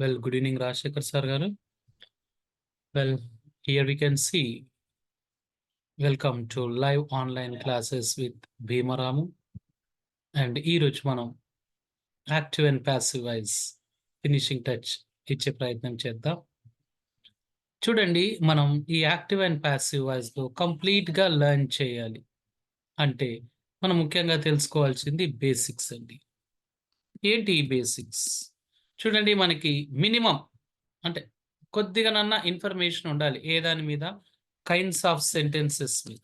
Well, good evening, Rajshekhar sir garu. Well, here we can see, welcome to live online classes with Bhimaramu. And ఈ రోజు మనం active and passive voice finishing touch ఇచ్చే ప్రయత్నం చేద్దాం. చూడండి, మనం ఈ యాక్టివ్ అండ్ ప్యాసివ్ వాయిస్ లో కంప్లీట్ గా లెర్న్ చేయాలి అంటే మనం ముఖ్యంగా తెలుసుకోవాల్సింది బేసిక్స్ అండి. ఏంటి ఈ బేసిక్స్? చూడండి, మనకి మినిమం అంటే కొద్దిగానన్నా ఇన్ఫర్మేషన్ ఉండాలి ఏ దాని మీద, కైండ్స్ ఆఫ్ సెంటెన్సెస్ మీద.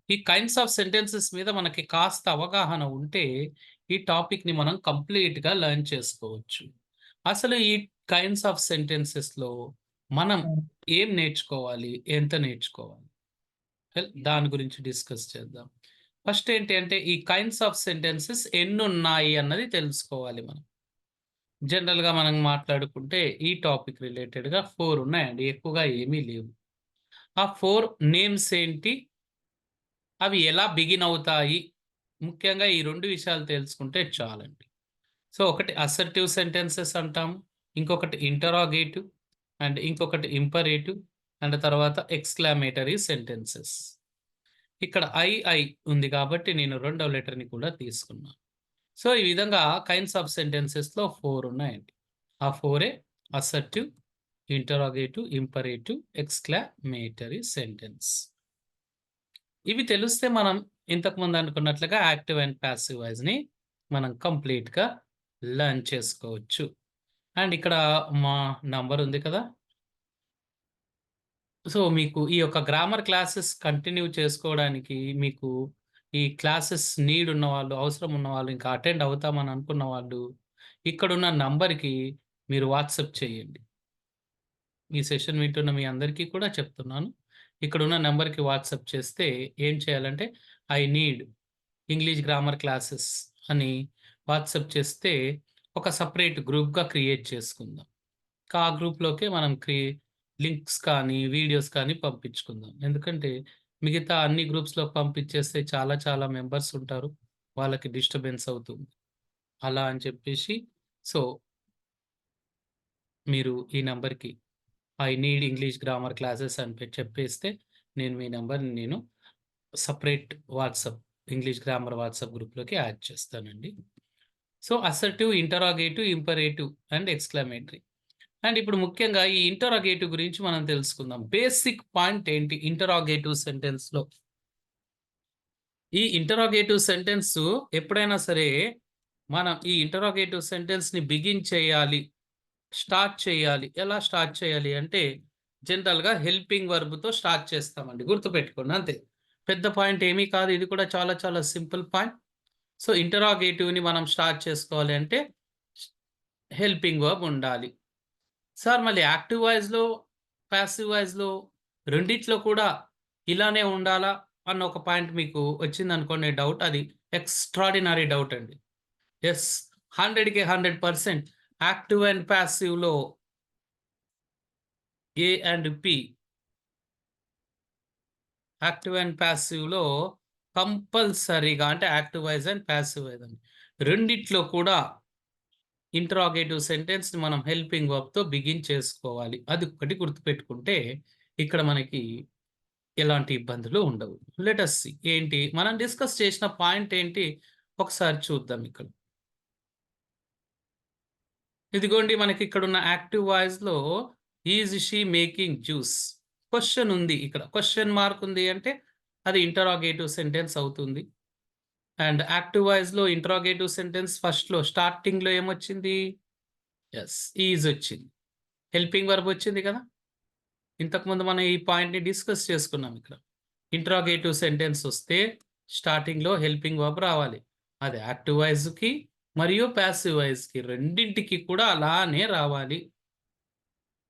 ఈ కైండ్స్ ఆఫ్ సెంటెన్సెస్ మీద మనకి కాస్త అవగాహన ఉంటే ఈ టాపిక్ ని మనం కంప్లీట్ గా లెర్న్ చేసుకోవచ్చు. అసలు ఈ కైండ్స్ ఆఫ్ సెంటెన్సెస్ లో మనం ఏం నేర్చుకోవాలి, ఎంత నేర్చుకోవాలి, దాని గురించి డిస్కస్ చేద్దాం. ఫస్ట్ ఏంటి అంటే, ఈ కైండ్స్ ఆఫ్ సెంటెన్సెస్ ఎన్ని ఉన్నాయి అన్నది తెలుసుకోవాలి. మనం జనరల్ గా మనం మాట్లాడుకుంటే ఈ టాపిక్ రిలేటెడ్ గా 4 ఉన్నాయండి, ఎక్కువగా ఏమీ లేవు. ఆ 4 నేమ్స్ ఏంటి, అవి ఎలా బిగిన్ అవుతాయి, ముఖ్యంగా ఈ 2 విషయాలు తెలుసుకుంటే చాలండి. సో ఒకటి అసర్టివ్ సెంటెన్సెస్ అంటాం, ఇంకొకటి ఇంటరాగేటివ్, అండ్ ఇంకొకటి ఇంపరేటివ్, అండ్ తర్వాత ఎక్స్క్లామేటరీ సెంటెన్సెస్. ఇక్కడ ఐ ఉంది కాబట్టి నేను రెండవ లెటర్ని కూడా తీసుకున్నాను. సో ఈ విధంగా కైండ్స్ ఆఫ్ సెంటెన్సెస్ లో 4 ఉన్నాయండి. ఆ 4 assertive, interrogative, imperative, exclamatory sentence. ఇవి తెలిస్తే మనం ఇంతకుముందు అనుకున్నట్లుగా యాక్టివ్ అండ్ ప్యాసివ్ వాయిస్ ని మనం కంప్లీట్ గా లెర్న్ చేసుకోవచ్చు. అండ్ ఇక్కడ మా నంబర్ ఉంది కదా, సో మీకు ఈ యొక్క గ్రామర్ క్లాసెస్ కంటిన్యూ చేసుకోవడానికి మీకు ఈ క్లాసెస్ నీడ్ ఉన్న వాళ్ళు, అవసరం ఉన్న వాళ్ళు, ఇంకా అటెండ్ అవుతామని అనుకున్న వాళ్ళు ఇక్కడున్న నంబర్కి మీరు వాట్సాప్ చేయండి. ఈ సెషన్ వింటున్న మీ అందరికీ కూడా చెప్తున్నాను, ఇక్కడున్న నెంబర్కి వాట్సాప్ చేస్తే ఏం చేయాలంటే I need English grammar classes అని వాట్సాప్ చేస్తే ఒక సపరేట్ గ్రూప్గా క్రియేట్ చేసుకుందాం. ఆ గ్రూప్లోకే మనం లింక్స్ కానీ వీడియోస్ కానీ పంపించుకుందాం. ఎందుకంటే మిగతా అన్ని గ్రూప్స్లో పంపించేస్తే చాలా చాలా మెంబర్స్ ఉంటారు, వాళ్ళకి డిస్టర్బెన్స్ అవుతుంది. అలా అని చెప్పేసి సో మీరు ఈ నెంబర్కి I need English grammar classes అని చెప్పేస్తే నేను మీ నెంబర్ని నేను separate WhatsApp English grammar WhatsApp గ్రూప్లోకి యాడ్ చేస్తానండి. So assertive, interrogative, imperative and exclamatory. And ఇప్పుడు ముఖ్యంగా ఈ ఇంటరాగేటివ్ గురించి మనం తెలుసుకుందాం. బేసిక్ పాయింట్ ఏంటి ఇంటరాగేటివ్ సెంటెన్స్ లో? ఈ ఇంటరాగేటివ్ సెంటెన్స్ ఎప్పుడైనా సరే మనం ఈ ఇంటరాగేటివ్ సెంటెన్స్ ని బిగిన్ చేయాలి, స్టార్ట్ చేయాలి. ఎలా స్టార్ట్ చేయాలి అంటే జనరల్ గా హెల్పింగ్ వర్బ్ తో స్టార్ట్ చేస్తామండి, గుర్తుపెట్టుకోండి. అంతే, పెద్ద పాయింట్ ఏమీ కాదు, ఇది కూడా చాలా చాలా సింపుల్ పాయింట్. సో ఇంటరాగేటివ్ ని మనం స్టార్ట్ చేసుకోవాలి అంటే హెల్పింగ్ వర్బ్ ఉండాలి. సార్ మళ్ళీ యాక్టివ్ వాయిస్లో, ప్యాసివ్ వాయిస్లో రెండిట్లో కూడా ఇలానే ఉండాలా అన్న ఒక పాయింట్ మీకు వచ్చిందనుకోండి డౌట్, అది ఎక్స్ట్రాడినరీ డౌట్ అండి. ఎస్, 100కి 100% యాక్టివ్ అండ్ ప్యాసివ్లో A and P, active and ప్యాసివ్లో కంపల్సరీగా అంటే active voice and passive voice అండి రెండిట్లో కూడా ఇంటరాగేటివ్ సెంటెన్స్ ని మనం హెల్పింగ్ వర్బ్ తో బిగిన్ చేసుకోవాలి. అది ఒకటి గుర్తుపెట్టుకుంటే ఇక్కడ మనకి ఎలాంటి ఇబ్బందులు ఉండవు. లెట్ us see ఏంటి మనం డిస్కస్ చేసిన పాయింట్ ఏంటి ఒకసారి చూద్దాం. ఇక్కడ ఇదిగోండి, మనకి ఇక్కడ ఉన్న యాక్టివ్ వాయిస్ లో is she making juice, question ఉంది, ఇక్కడ క్వశ్చన్ మార్క్ ఉంది అంటే అది ఇంటరాగేటివ్ సెంటెన్స్ అవుతుంది. అండ్ యాక్టివ్ వాయిస్ లో ఇంటరాగేటివ్ సెంటెన్స్ ఫస్ట్ లో స్టార్టింగ్ లో ఏమొచ్చింది? ఎస్, ఈజ్ వచ్చింది, హెల్పింగ్ వర్బ్ వచ్చింది కదా. ఇంతకుముందు మనం ఈ పాయింట్ని డిస్కస్ చేసుకున్నాం. ఇక్కడ ఇంటరాగేటివ్ సెంటెన్స్ వస్తే స్టార్టింగ్లో హెల్పింగ్ వర్బ్ రావాలి. అది యాక్టివ్ వాయిస్కి మరియు ప్యాసివ్ వాయిస్కి రెండింటికి కూడా అలానే రావాలి.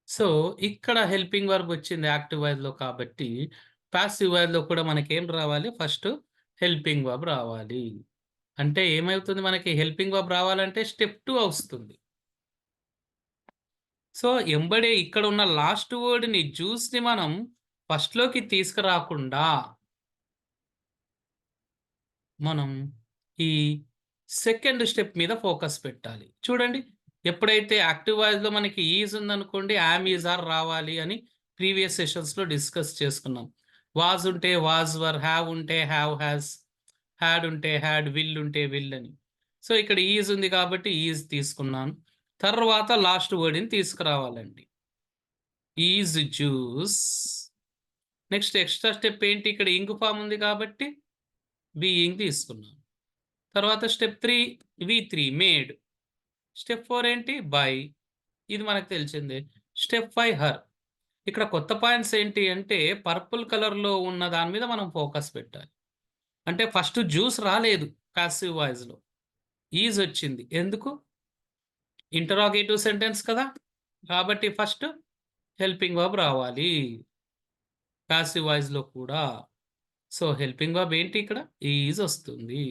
సో ఇక్కడ హెల్పింగ్ వర్బ్ వచ్చింది యాక్టివ్ వాయిస్లో కాబట్టి ప్యాసివ్ వాయిస్లో కూడా మనకేం రావాలి? ఫస్ట్ హెల్పింగ్ వర్బ్ రావాలి. అంటే ఏమవుతుంది, మనకి హెల్పింగ్ వర్బ్ రావాలంటే స్టెప్ 2 వస్తుంది. సో ఎంబడే ఇక్కడ ఉన్న లాస్ట్ వర్డ్ని జ్యూస్ని మనం ఫస్ట్లోకి తీసుకురాకుండా మనం ఈ సెకండ్ స్టెప్ మీద ఫోకస్ పెట్టాలి. చూడండి, ఎప్పుడైతే యాక్టివ్ వాయిస్‌లో మనకి ఈజ్ ఉందనుకోండి, యామ్, ఈజ్, ఆర్ రావాలి అని ప్రీవియస్ సెషన్స్‌లో డిస్కస్ చేసుకున్నాం. వాజ్ ఉంటే వాజ్, వర్, హ్యావ్ ఉంటే హ్యావ్, హ్యాస్, హ్యాడ్ ఉంటే హ్యాడ్, విల్ ఉంటే విల్ అని. సో, ఇక్కడ ఈజ్ ఉంది కాబట్టి ఈజ్ తీసుకున్నాను. తర్వాత లాస్ట్ వర్డ్‌ని తీసుకురావాలండి. Is juice. Next extra step ఏంటి? ఇక్కడ ఇంగ్ ఫార్మ్ ఉంది కాబట్టి బీయింగ్ తీసుకున్నాను. తర్వాత స్టెప్ 3 వి3 మేడ్. స్టెప్ 4 ఏంటి? బై. ఇది మనకు తెలిసిందే. Step 5 her. ఇక్కడ కొత్త పాయింట్స్ ఏంటి అంటే పర్పుల్ కలర్‌లో ఉన్న దాని మీద మనం ఫోకస్ పెట్టాలి. అంటే ఫస్ట్ జ్యూస్ రాలేదు పాసివ్ వాయిస్‌లో. ఈజ్ వచ్చింది. ఎందుకు? ఇంటరాగేటివ్ సెంటెన్స్ కదా! కాబట్టి ఫస్ట్ హెల్పింగ్ వర్బ్ రావాలి. పాసివ్ వాయిస్‌లో కూడా. సో, హెల్పింగ్ వర్బ్ ఏంటి ఇక్కడ? ఈజ్ వస్తుంది.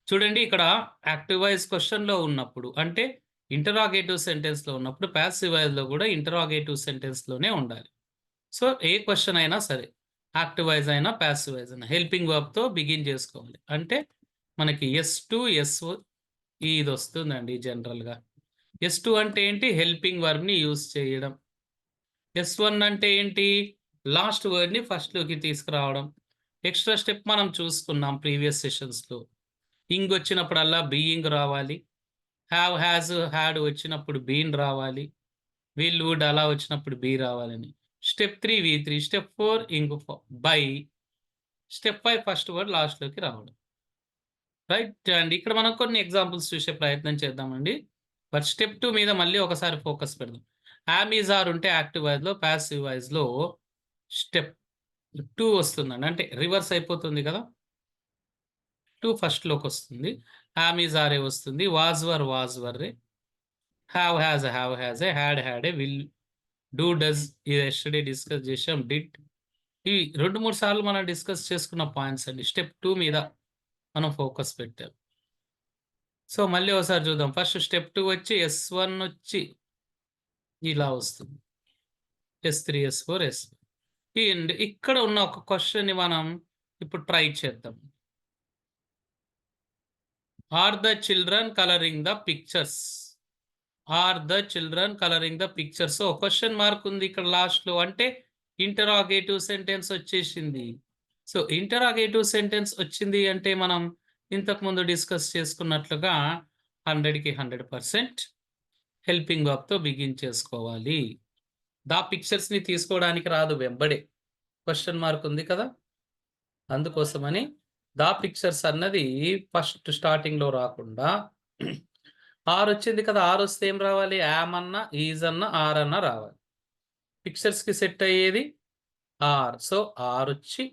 చూడండి ఇక్కడ యాక్టివ్ వాయిస్ క్వెషన్‌లో ఉన్నప్పుడు అంటే ఇంటరాగేటివ్ సెంటెన్స్‌లో ఉన్నప్పుడు పాసివ్ వాయిస్‌లో కూడా ఇంటరాగేటివ్ సెంటెన్స్‌లోనే ఉండాలి. సో, ఏ క్వెషన్ అయినా సరే యాక్టివ్ వాయిస్ అయినా, పాసివ్ వాయిస్ అయినా హెల్పింగ్ వర్బ్‌తో బిగిన్ చేసుకోవాలి. అంటే మనకి ఎస్2, ఇదొస్తుందండి జనరల్‌గా. ఎస్2 అంటే ఏంటి? హెల్పింగ్ వర్బ్‌ని యూజ్ చేయడం. ఎస్1 అంటే ఏంటి? లాస్ట్ వర్డ్‌ని ఫస్ట్‌లోకి తీసుకురావడం. ఎక్స్‌ట్రా స్టెప్ మనం చూసుకున్నాం ప్రీవియస్ సెషన్స్‌లో. ఇంగ్ వచ్చినప్పుడల్లా బీయింగ్ రావాలి. హ్యావ్, హ్యాజ్, హ్యాడ్ వచ్చినప్పుడు బీన్ రావాలి. విల్, వుడ్ అలా వచ్చినప్పుడు బీ రావాలని. స్టెప్ 3 వి3. Step 4 ing by. Step 5 first word లాస్ట్‌లోకి రావడం. రైట్ అండి. ఇక్కడ మనం కొన్ని ఎగ్జాంపుల్స్ చూసే ప్రయత్నం చేద్దామండి. బట్ స్టెప్ 2 మీద మళ్ళీ ఒకసారి ఫోకస్ పెడదాం. యామ్, ఈజ్, ఆర్ ఉంటే యాక్టివ్ వాయిస్‌లో, పాసివ్ వాయిస్‌లో స్టెప్ 2 వస్తుందండి. అంటే రివర్స్ అయిపోతుంది కదా! 2 ఫస్ట్‌లోకొస్తుంది. యామ్, ఈజ్, ఆరే వస్తుంది. వాజ్, వర్, వాజ్, వర్రే. హ్యావ్, హ్యాజ్ ఏ. హ్యాడ్, హ్యాడే. విల్, డూ, డస్ ఇది యెస్టర్‌డే డిస్కస్ చేసాం. డిడ్ ఇవి 2, 3 సార్లు మనం డిస్కస్ చేసుకున్న పాయింట్స్ అండి. స్టెప్ 2 మీద మనం ఫోకస్ పెట్టాం. సో, మళ్ళీ ఒకసారి చూద్దాం. ఫస్ట్ స్టెప్ 2 వచ్చి ఎస్1 వచ్చి ఇలా వస్తుంది. ఎస్3, ఎస్4, అండ్ ఇక్కడ ఉన్న ఒక క్వెషన్‌ని మనం ఇప్పుడు ట్రై చేద్దాం. Are the children colouring the pictures? Are the children colouring the pictures? So, question mark ఉంది ఇక్కడ లాస్ట్‌లో. అంటే ఇంటరాగేటివ్ సెంటెన్స్ వచ్చేసింది. సో, ఇంటరాగేటివ్ సెంటెన్స్ వచ్చింది అంటే మనం ఇంతకుముందు డిస్కస్ చేసుకున్నట్లుగా 100కి 100% హెల్పింగ్ వర్బ్‌తో బిగిన్ చేసుకోవాలి. ద పిక్చర్స్‌ని తీసుకోవడానికి రాదు వెంబడే. క్వెషన్ మార్క్ ఉంది కదా! అందుకోసమని ద పిక్చర్స్ అన్నది ఫస్ట్ స్టార్టింగ్‌లో రాకుండా ఆర్ వచ్చింది కదా! ఆర్ వస్తే ఏం రావాలి? యామ్ అన్నా, ఈజ్ అన్నా, ఆర్ అన్నా రావాలి. పిక్చర్స్‌కి సెట్ అయ్యేది ఆర్. సో, ఆర్ వచ్చి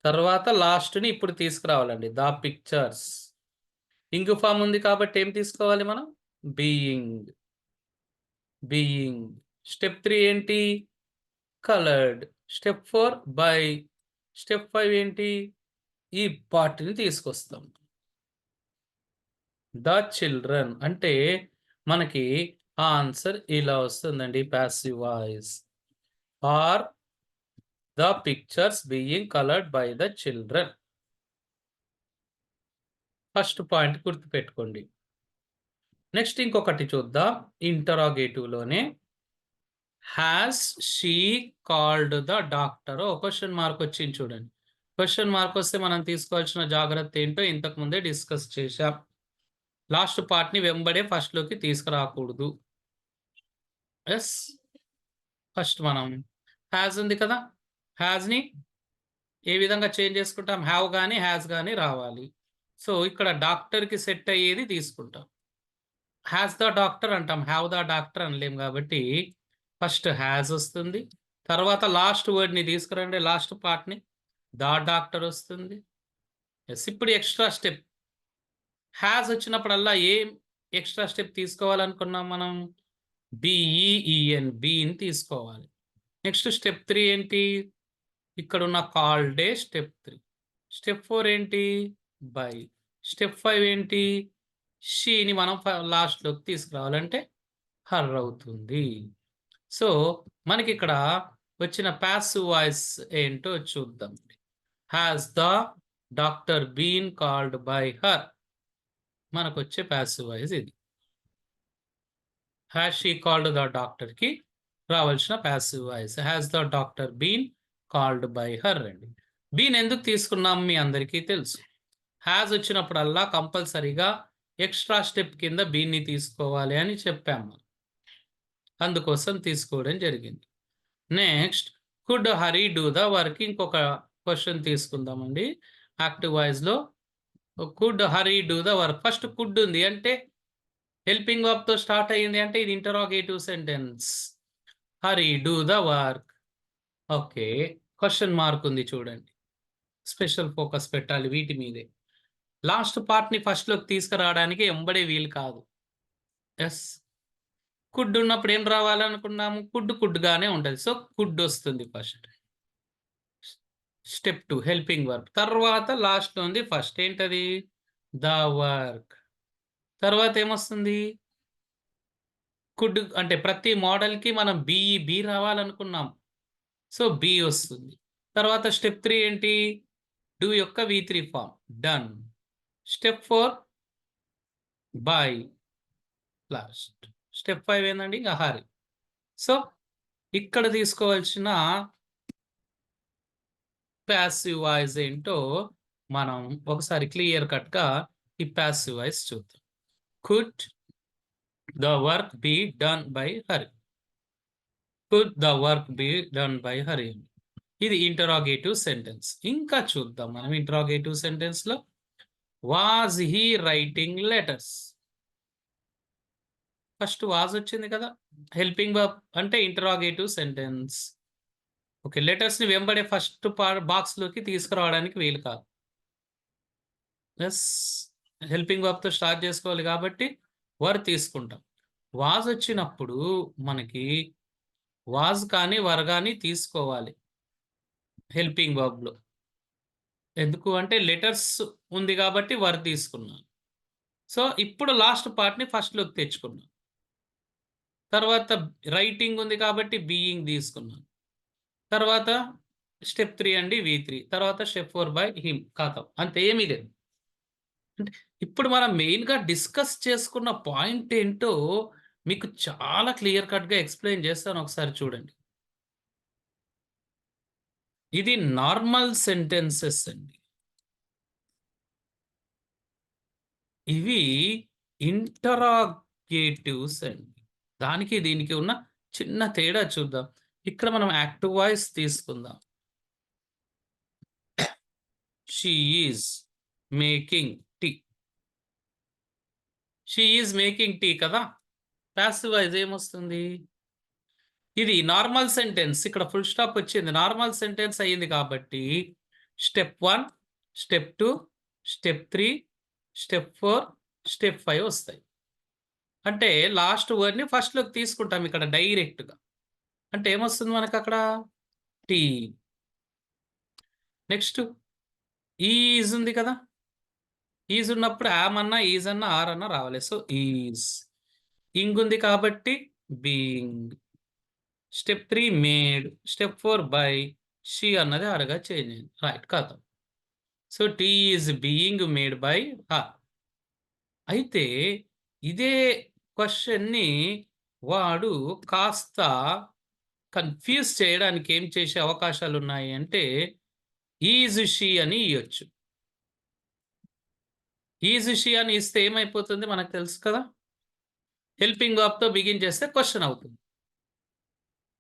తర్వాత లాస్ట్‌ని ఇప్పుడు తీసుకురావాలండి. The pictures. ఇంగ్ ఫార్మ్ ఉంది కాబట్టి ఏం తీసుకోవాలి మనం? బీయింగ్. బీయింగ్. స్టెప్ 3 ఏంటి? కలర్డ్. Step 4 by. స్టెప్ 5 ఏంటి? ఈ పార్ట్‌ని తీసుకొస్తాం. ద చిల్డ్రన్ అంటే మనకి ఆన్సర్ ఇలా వస్తుందండి passive voice. Are the pictures being coloured by the children. First point గుర్తుపెట్టుకోండి. నెక్స్ట్ ఇంకొకటి చూద్దాం. ఇంటరాగేటివ్‌లోనే has she called the doctor? ఓ క్వెషన్ మార్క్ వచ్చింది చూడండి. క్వెషన్ మార్క్ వస్తే మనం తీసుకోవాల్సిన జాగ్రత్త ఏంటో ఇంతకు ముందే డిస్కస్ చేశాం. లాస్ట్ పార్ట్‌ని వెంబడే ఫస్ట్‌లోకి తీసుకురాకూడదు. యెస్. ఫస్ట్ మనం హ్యాస్ ఉంది కదా! హ్యాస్‌ని ఏ విధంగా చేంజ్ చేసుకుంటాం? హ్యావ్ గాని, హ్యాస్ గాని రావాలి. సో, ఇక్కడ డాక్టర్‌కి సెట్ అయ్యేది తీసుకుంటాం. హ్యాస్ ద డాక్టర్ అంటాం. హ్యావ్ ద డాక్టర్ అనలేం కాబట్టి ఫస్ట్ హ్యాస్ వస్తుంది. తర్వాత లాస్ట్ వర్డ్‌ని తీసుకురండి. లాస్ట్ పార్ట్‌ని. ద డాక్టర్ వస్తుంది. యెస్. ఇప్పుడు ఎక్స్‌ట్రా స్టెప్. హ్యాస్ వచ్చినప్పుడల్లా ఏం ఎక్స్‌ట్రా స్టెప్ తీసుకోవాలనుకున్నాం మనం? బీఈఈఎన్ బీని తీసుకోవాలి. నెక్స్ట్ స్టెప్ 3 ఏంటి? ఇక్కడున్న కాల్డే స్టెప్ 3. స్టెప్ 4 ఏంటి? బై. స్టెప్ 5 ఏంటి? షీని మనం లాస్ట్‌లోకి తీసుకురావాలంటే హర్ అవుతుంది. సో, మనకిక్కడ వచ్చిన పాసివ్ వాయిస్ ఏంటో చూద్దాం. Has the doctor been called by her? మనకొచ్చే పాసివ్ వాయిస్ ఇది. హ్యాస్ షీ కాల్డ్ ద డాక్టర్కి రావాల్సిన passive voice. Has the doctor been called by her అండి. బీన్ ఎందుకు తీసుకున్నాం మీ అందరికీ తెలుసు. హ్యాస్ వచ్చినప్పుడల్లా కంపల్సరీగా ఎక్స్ట్రా స్టెప్ కింద బీన్ని తీసుకోవాలి అని చెప్పాము. అందుకోసం తీసుకోవడం జరిగింది. Next could Hari do the work. ఇంకొక క్వశ్చన్ తీసుకుందామండి. యాక్టివ్ వాయిస్లో could Hari do the work. First could ఉంది అంటే హెల్పింగ్ వర్బ్తో స్టార్ట్ అయ్యింది అంటే ఇది interrogative sentence. Hari do the work. Okay, question mark ఉంది చూడండి. స్పెషల్ ఫోకస్ పెట్టాలి వీటి మీదే. లాస్ట్ పార్ట్ని ఫస్ట్లోకి తీసుకురావడానికి ఎంబడే వీలు కాదు. ఎస్, కుడ్ ఉన్నప్పుడు ఏం రావాలనుకున్నాము? కుడ్గానే ఉంటుంది. సో కుడ్ వస్తుంది ఫస్ట్. Step 2 helping verb. తర్వాత లాస్ట్ ఉంది ఫస్ట్ ఏంటది? The work. తర్వాత ఏమొస్తుంది? కుడ్ అంటే ప్రతి మోడల్కి మనం బి రావాలనుకున్నాం. సో బి వస్తుంది. తర్వాత స్టెప్ 3 ఏంటి? డూ యొక్క V3 form done. Step 4 by. Last step 5 ఏందండి? ఇంకా హరి. సో ఇక్కడ తీసుకోవాల్సిన ప్యాసివ్ వాయిస్ ఏంటో మనం ఒకసారి క్లియర్ కట్గా ఈ ప్యాసివ్ వాయిస్ చూద్దాం. Could the work be done by Hari. Could the work be done by Hari. ఇది ఇంటరాగేటివ్ సెంటెన్స్. ఇంకా చూద్దాం మనం ఇంటరాగేటివ్ సెంటెన్స్ లో. Was he writing letters. First was వచ్చింది కదా, హెల్పింగ్ వర్బ్ అంటే ఇంటరాగేటివ్ సెంటెన్స్. ఓకే, లెటర్స్ ని వెంబడే ఫస్ట్ బాక్స్ లోకి తీసుకురావడానికి వీలు కాదు. ఎస్, హెల్పింగ్ వర్బ్ తో స్టార్ట్ చేసుకోవాలి కాబట్టి వర్ తీసుకుంటాం. వాజ్ వచ్చినప్పుడు మనకి వాజ్ కానీ వర్ కానీ తీసుకోవాలి హెల్పింగ్ వర్బ్ లో. ఎందుకు అంటే లెటర్స్ ఉంది కాబట్టి వర్ తీసుకున్నాను. సో ఇప్పుడు లాస్ట్ పార్ట్ని ఫస్ట్లోకి తెచ్చుకున్నాను. తర్వాత రైటింగ్ ఉంది కాబట్టి బీయింగ్ తీసుకున్నాను. తర్వాత స్టెప్ 3 అండి V3. తర్వాత స్టెప్ 4 బై హిమ్. ఖాతం, అంతే, ఏమీ లేదు. అంటే ఇప్పుడు మనం మెయిన్గా డిస్కస్ చేసుకున్న పాయింట్ ఏంటో మీకు చాలా క్లియర్ కట్గా ఎక్స్ప్లెయిన్ చేస్తాను, ఒకసారి చూడండి. ఇది నార్మల్ సెంటెన్సెస్ అండి. ఇవి ఇంటరాగేటివ్స్ అండి. దానికి దీనికి ఉన్న చిన్న తేడా చూద్దాం. ఇక్కడ మనం యాక్టివ్ వాయిస్ తీసుకుందాం. She is making tea. She is making tea కదా. ప్యాసివ్ వాయిస్ ఏమొస్తుంది? ఇది నార్మల్ సెంటెన్స్. ఇక్కడ ఫుల్ స్టాప్ వచ్చింది, నార్మల్ సెంటెన్స్ అయ్యింది కాబట్టి step 1, step 2, step 3, step 4, step 5 వస్తాయి. అంటే లాస్ట్ వర్డ్ని ఫస్ట్లోకి తీసుకుంటాం ఇక్కడ డైరెక్ట్గా. అంటే ఏమొస్తుంది మనకు అక్కడ? టీ. నెక్స్ట్ ఈజ్ ఉంది కదా. ఈజ్ ఉన్నప్పుడు యామ్ అన్నా, ఈజ్ అన్నా, ఆర్ అన్నా రావాలి. So is. ఇంగ్ ఉంది కాబట్టి being. Step 3 made. Step 4 by. She అన్నది అరగా చేంజ్ అయింది. రైట్, కాదు. So tea is being made by her. అయితే ఇదే క్వశ్చన్ని వాడు కాస్త కన్ఫ్యూజ్ చేయడానికి ఏం చేసే అవకాశాలు ఉన్నాయి అంటే ఈజ్ షీ అని ఇవ్వచ్చు. ఈజ్ షీ అని ఇస్తే ఏమైపోతుంది మనకు తెలుసు కదా, హెల్పింగ్ వర్బ్తో బిగిన్ చేస్తే క్వశ్చన్ అవుతుంది.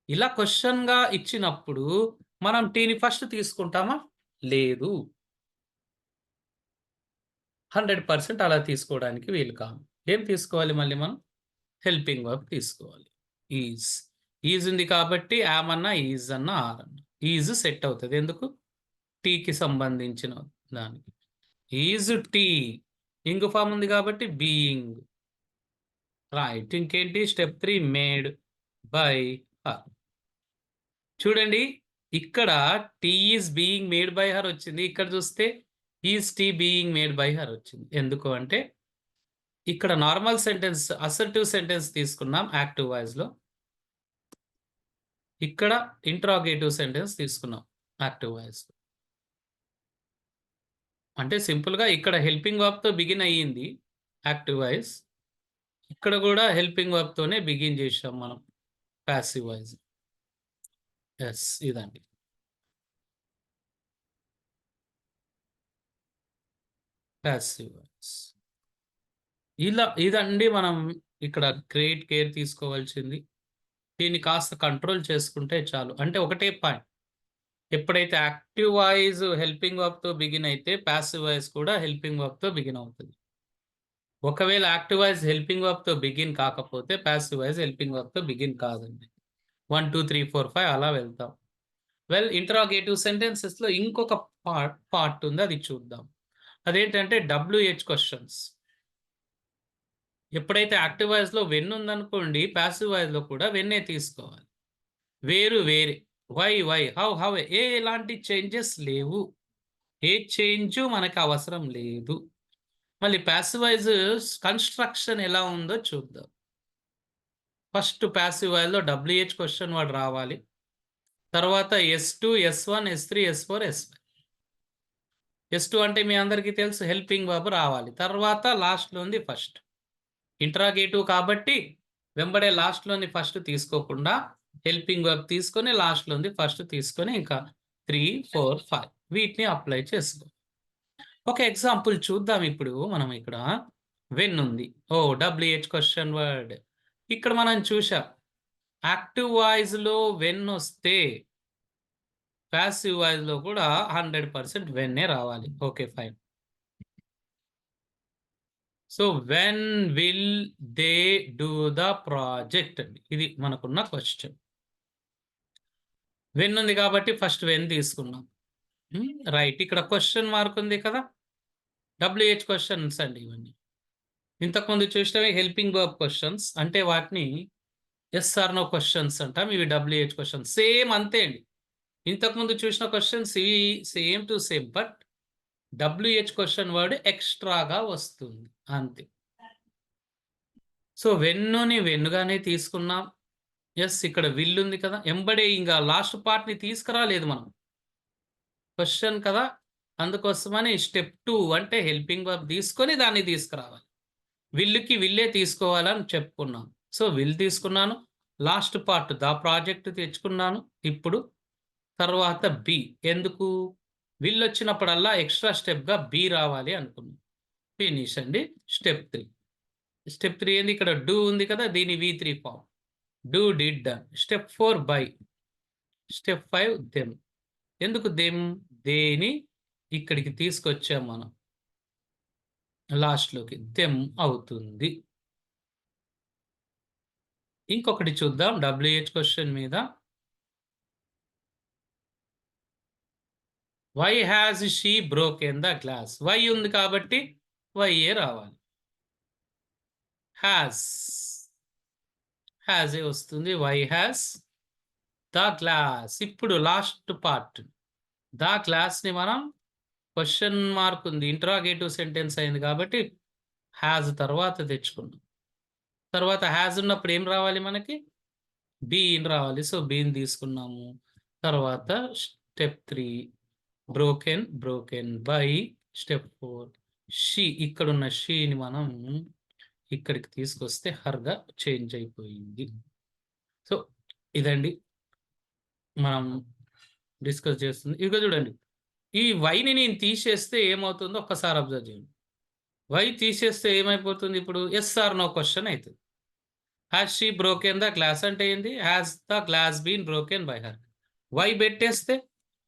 ఇలా క్వశ్చన్గా ఇచ్చినప్పుడు మనం టీని ఫస్ట్ తీసుకుంటామా? లేదు, 100% అలా తీసుకోవడానికి వీలు కాదు. ఏం తీసుకోవాలి మళ్ళీ మనం? హెల్పింగ్ వర్బ్ తీసుకోవాలి. ఈజ్. ఈజ్ ఉంది కాబట్టి యామ్ అన్నా, ఈజ్ అన్నా, ఆర్ అన్నా. ఈజ్ సెట్ అవుతుంది. ఎందుకు? టీకి సంబంధించిన దానికి. Is T. ఇంగ్ ఫామ్ ఉంది కాబట్టి బీయింగ్. రైట్. ఇంకేంటి? Step 3 made by her. చూడండి, ఇక్కడ tea is being made by her వచ్చింది. ఇక్కడ చూస్తే is tea being made by her వచ్చింది. ఎందుకు అంటే ఇక్కడ నార్మల్ సెంటెన్స్, అసర్టివ్ సెంటెన్స్ తీసుకున్నాం యాక్టివ్ వాయిస్ లో. ఇక్కడ ఇంటరాగేటివ్ సెంటెన్స్ తీసుకున్నాం యాక్టివ్ వాయిస్. అంటే సింపుల్గా ఇక్కడ హెల్పింగ్ వర్బ్ తో బిగిన్ అయ్యింది యాక్టివ్ వాయిస్. ఇక్కడ కూడా హెల్పింగ్ వర్బ్ తోనే బిగిన్ చేసాం మనం పాసివ్ వాయిస్. ఎస్, ఇదండి. Passive voice. ఇదండి మనం ఇక్కడ గ్రేట్ కేర్ తీసుకోవాల్సింది. దీన్ని కాస్త కంట్రోల్ చేసుకుంటే చాలు. అంటే ఒకటే పాయింట్, ఎప్పుడైతే యాక్టివ్ వాయిస్ హెల్పింగ్ వర్బ్ తో బిగిన్ అయితే పాసివ్ వాయిస్ కూడా హెల్పింగ్ వర్బ్ తో బిగిన్ అవుతుంది. ఒకవేళ యాక్టివ్ వాయిస్ హెల్పింగ్ వర్బ్ తో బిగిన్ కాకపోతే పాసివ్ వాయిస్ హెల్పింగ్ వర్బ్ తో బిగిన్ కాదండి. 1 2 3 4 5 అలా వెళ్తాం. వెల్, ఇంటరాగేటివ్ సెంటెన్సెస్ లో ఇంకొక పార్ట్ ఉంది, అది చూద్దాం. అదేంటంటే WH క్వశ్చన్స్. ఎప్పుడైతే యాక్టివ్ వాయిస్ లో వెన్ ఉందనుకోండి, పాసివ్ వాయిస్ లో కూడా వెన్నే తీసుకోవాలి. వేరు వేరే, వై హౌ ఎలాంటి చేంజెస్ లేవు, ఏ చేంజ్ మనకు అవసరం లేదు. మళ్ళీ పాసివ్ వాయిస్ కన్స్ట్రక్షన్ ఎలా ఉందో చూద్దాం. ఫస్ట్ పాసివ్ వాయిస్ లో WH క్వశ్చన్ వర్డ్ రావాలి. తర్వాత S2 S1 S3 S4 S5. S2 అంటే మీ అందరికీ తెలుసు హెల్పింగ్ వర్బ్ రావాలి. తర్వాత లాస్ట్లోంది ఫస్ట్. ఇంటరాగేటివ్ కాబట్టి వెంబడే లాస్ట్లోని ఫస్ట్ తీసుకోకుండా హెల్పింగ్ వర్బ్ తీసుకొని లాస్ట్లోంది ఫస్ట్ తీసుకొని ఇంకా 3 4 5 వీటిని అప్లై చేసుకో. ఒక ఎగ్జాంపుల్ చూద్దాం. ఇప్పుడు మనం ఇక్కడ వెన్ ఉంది. WH క్వశ్చన్ వర్డ్ ఇక్కడ మనం చూసాం. యాక్టివ్ వాయిస్ లో వెన్ వస్తే పాసివ్ వాయిస్ లో కూడా 100% వెన్నే రావాలి. Okay, fine. So when will they do the project అండి, ఇది మనకున్న క్వశ్చన్. వెన్ ఉంది కాబట్టి ఫస్ట్ వెన్ తీసుకున్నాం. రైట్, ఇక్కడ క్వశ్చన్ మార్క్ ఉంది కదా, WH క్వశ్చన్స్ అండి ఇవన్నీ. ఇంతకుముందు చూసినవి హెల్పింగ్ వర్బ్ క్వశ్చన్స్, అంటే వాటిని ఎస్ఆర్ నో క్వశ్చన్స్ అంటాం. ఇవి WH క్వశ్చన్స్. సేమ్ అంతే అండి, ఇంతకుముందు చూసిన క్వశ్చన్స్ ఇవి same to same, but WH question word ఎక్స్ట్రాగా వస్తుంది అంతే. సో వెన్నుని వెన్నుగానే తీసుకున్నాం. ఎస్, ఇక్కడ విల్ ఉంది కదా, ఎంబడే ఇంకా లాస్ట్ పార్ట్ని తీసుకురాలేదు మనం, క్వశ్చన్ కదా, అందుకోసమని స్టెప్ 2 అంటే హెల్పింగ్ వర్బ్ తీసుకొని దాన్ని తీసుకురావాలి. విల్లుకి విల్లే తీసుకోవాలని చెప్పుకున్నాం. సో విల్ తీసుకున్నాను, లాస్ట్ పార్ట్ ద ప్రాజెక్ట్ తెచ్చుకున్నాను. ఇప్పుడు తర్వాత బి, ఎందుకు విల్ వచ్చినప్పుడల్లా ఎక్స్ట్రా స్టెప్గా బి రావాలి అనుకున్నాం. ఫినిష్ అండి. స్టెప్ 3. స్టెప్ 3 ఏంది, ఇక్కడ డూ ఉంది కదా, దీని V3 form. Do did done. Step 4 by. Step 5 them. ఎందుకు దెమ్, దేని ఇక్కడికి తీసుకొచ్చాం మనం లాస్ట్లోకి, దెమ్ అవుతుంది. ఇంకొకటి చూద్దాం WH క్వశ్చన్ మీద. Why has she broken the glass. Why ఉంది కాబట్టి వైఏ రావాలి. హ్యాజ్ ఏ వస్తుంది. Why has the glass. ఇప్పుడు లాస్ట్ పార్ట్ ద గ్లాస్ని మనం క్వశ్చన్ మార్క్ ఉంది, ఇంటరాగేటివ్ సెంటెన్స్ అయింది కాబట్టి హ్యాజ్ తర్వాత తెచ్చుకున్నాం. తర్వాత హ్యాజ్ ఉన్నప్పుడు ఏం రావాలి మనకి, బీన్ రావాలి. సో బీన్ తీసుకున్నాము. తర్వాత step 3 broken by. Step 4 she, ఇక్కడున్న షీని మనం ఇక్కడికి తీసుకొస్తే హర్గా చేంజ్ అయిపోయింది. సో ఇదండి మనం డిస్కస్ చేస్తుంది. ఇక చూడండి, ఈ వైని నేను తీసేస్తే ఏమవుతుందో ఒక్కసారి అబ్జర్వ్ చేయండి. వై తీసేస్తే ఏమైపోతుంది, ఇప్పుడు ఎస్ఆర్ నో క్వశ్చన్ అవుతుంది. Has she broken the glass అంటే ఏంది, has the glass been broken by her. Why పెట్టేస్తే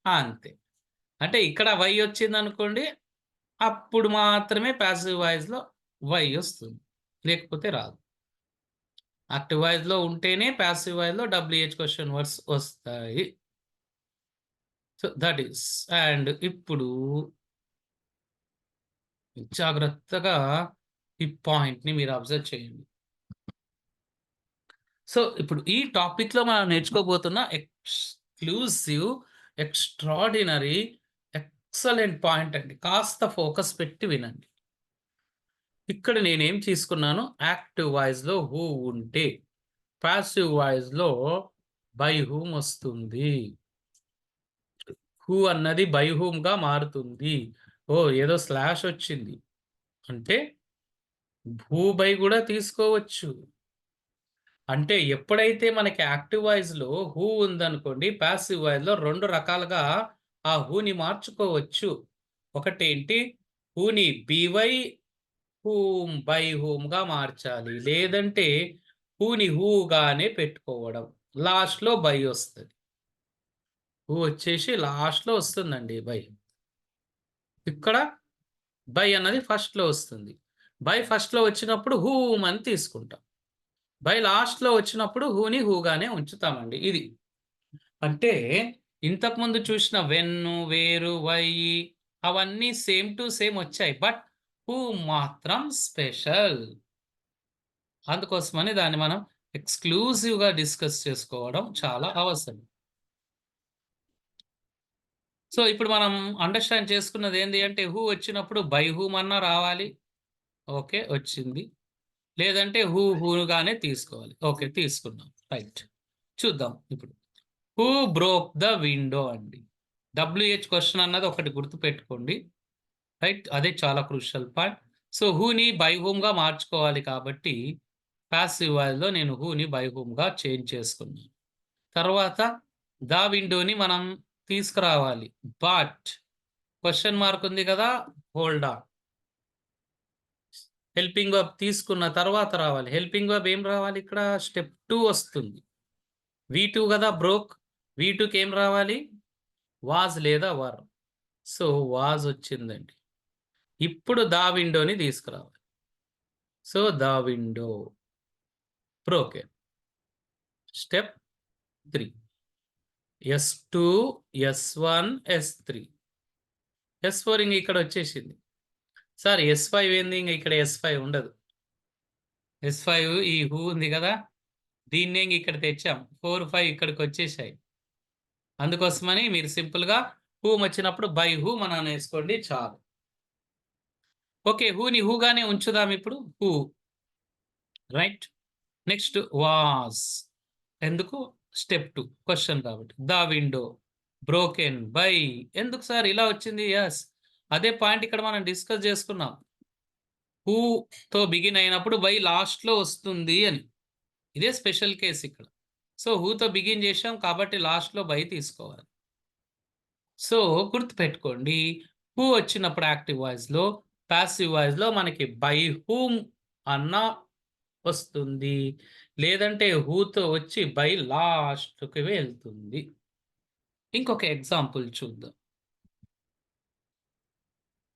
అంతే. అంటే ఇక్కడ వై వచ్చింది అనుకోండి, అప్పుడు మాత్రమే ప్యాసివ్ వాయిస్లో వై వస్తుంది, లేకపోతే రాదు. యాక్టివ్ వాయిస్లో ఉంటేనే ప్యాసివ్ వాయిస్లో WH క్వశ్చన్ వర్డ్స్ వస్తాయి. So that is. అండ్ ఇప్పుడు జాగ్రత్తగా ఈ పాయింట్ని మీరు అబ్జర్వ్ చేయండి. సో ఇప్పుడు ఈ టాపిక్లో మనం నేర్చుకోబోతున్న ఎక్స్క్లూజివ్, ఎక్స్ట్రాడినరీ, ఎక్సలెంట్ పాయింట్ అండి. కాస్త ఫోకస్ పెట్టి వినండి. ఇక్కడ నేనేం తీసుకున్నాను, యాక్టివ్ వాయిస్లో హూ ఉంటే పాసివ్ వాయిస్లో బై హూమ్ వస్తుంది. హూ అన్నది బై హూమ్గా మారుతుంది. ఏదో స్లాష్ వచ్చింది అంటే హూ బై కూడా తీసుకోవచ్చు. అంటే ఎప్పుడైతే మనకి యాక్టివ్ వాయిస్‌లో హూ ఉందనుకోండి, పాసివ్ వాయిస్‌లో 2 రకాలుగా ఆ హూని మార్చుకోవచ్చు. ఒకటేంటి హూని బీవై, హూమ్, బై హూమ్‌గా మార్చాలి. లేదంటే హూని హూగానే పెట్టుకోవడం. లాస్ట్‌లో బై ఒస్తది. హూ వచ్చేసి లాస్ట్‌లో వస్తుందండి బై. ఇక్కడ బై అన్నది ఫస్ట్‌లో వస్తుంది. బై ఫస్ట్‌లో వచ్చినప్పుడు హూమ్ అని తీసుకుంటాం. బై లాస్ట్‌లో వచ్చినప్పుడు హూని హూగానే ఉంచుతామండి. ఇది. అంటే ఇంతకుముందు చూసిన వెన్ను, వేరు, వై అవన్నీ సేమ్ టు సేమ్ వచ్చాయి. బట్ హూ మాత్రం స్పెషల్. అందుకోసమని దాన్ని మనం ఎక్స్‌క్లూజివ్‌గా డిస్కస్ చేసుకోవడం చాలా అవసరం. సో, ఇప్పుడు మనం అండర్‌స్టాండ్ చేసుకున్నది ఏంది అంటే హూ వచ్చినప్పుడు బై హూమ్ అన్నా రావాలి. ఓకే. వచ్చింది. లేదంటే హూగానే తీసుకోవాలి. ఓకే. తీసుకున్నాం. రైట్. చూద్దాం ఇప్పుడు. హూ బ్రోక్ ద విండో అండి. డబ్ల్యూహెచ్ క్వెషన్ అన్నది ఒకటి గుర్తుపెట్టుకోండి. రైట్. అదే చాలా క్రూషియల్ పాయింట్. సో, హూని బై హూమ్‌గా మార్చుకోవాలి కాబట్టి పాసివ్ వాయిస్‌లో నేను హూని బై హూమ్‌గా చేంజ్ చేసుకున్నాను. తర్వాత ద విండోని మనం తీసుకురావాలి. బట్ క్వెషన్ మార్క్ ఉంది కదా! Hold on. హెల్పింగ్ వర్బ్ తీసుకున్న తర్వాత రావాలి. హెల్పింగ్ వర్బ్ ఏం రావాలి ఇక్కడ? స్టెప్ 2 వస్తుంది. వి2 గదా! బ్రోక్. వి2కి ఏం రావాలి? వాస్ లేదా వర్. సో, వాస్ వచ్చిందండి. ఇప్పుడు ద విండోని తీసుకురావాలి. So, the window broken. Step 3. ఎస్2, ఎస్1, ఎస్3. ఎస్4 ఇంగ ఇక్కడ వచ్చేసింది. సార్ ఎస్5 ఏంది? ఇంగ ఇక్కడ ఎస్5 ఉండదు. ఎస్5 ఈ హూ ఉంది గదా! దీన్నే ఇంగ ఇక్కడ తెచ్చాం. 4, 5 ఇక్కడికొచ్చేసాయి. అందుకోసమని మీరు సింపుల్‌గా హూమ్ వచ్చినప్పుడు బై హూమ్ అని అనేసుకోండి చాలు. ఓకే. హూని హూగానే ఉంచుదాం ఇప్పుడు. హూ. రైట్. Next was. ఎందుకు? స్టెప్ 2 క్వెషన్ కాబట్టి. ద విండో బ్రోకెన్ బై ఎందుకు సార్ ఇలా వచ్చింది? యెస్. అదే పాయింట్ ఇక్కడ మనం డిస్కస్ చేసుకున్నాం. హూతో బిగిన్ అయినప్పుడు బై లాస్ట్‌లో వస్తుంది అని. ఇదే స్పెషల్ కేస్ ఇక్కడ. సో, హూతో బిగిన్ చేశాం కాబట్టి లాస్ట్‌లో బై తీసుకోవాలి. సో, గుర్తుపెట్టుకోండి. హూ వచ్చినప్పుడు యాక్టివ్ వాయిస్‌లో, పాసివ్ వాయిస్‌లో మనకి బై హూమ్ అన్న వస్తుంది. లేదంటే హూతో వచ్చి బై లాస్ట్‌కి వెళ్తుంది. ఇంకొక ఎగ్జాంపుల్ చూద్దాం.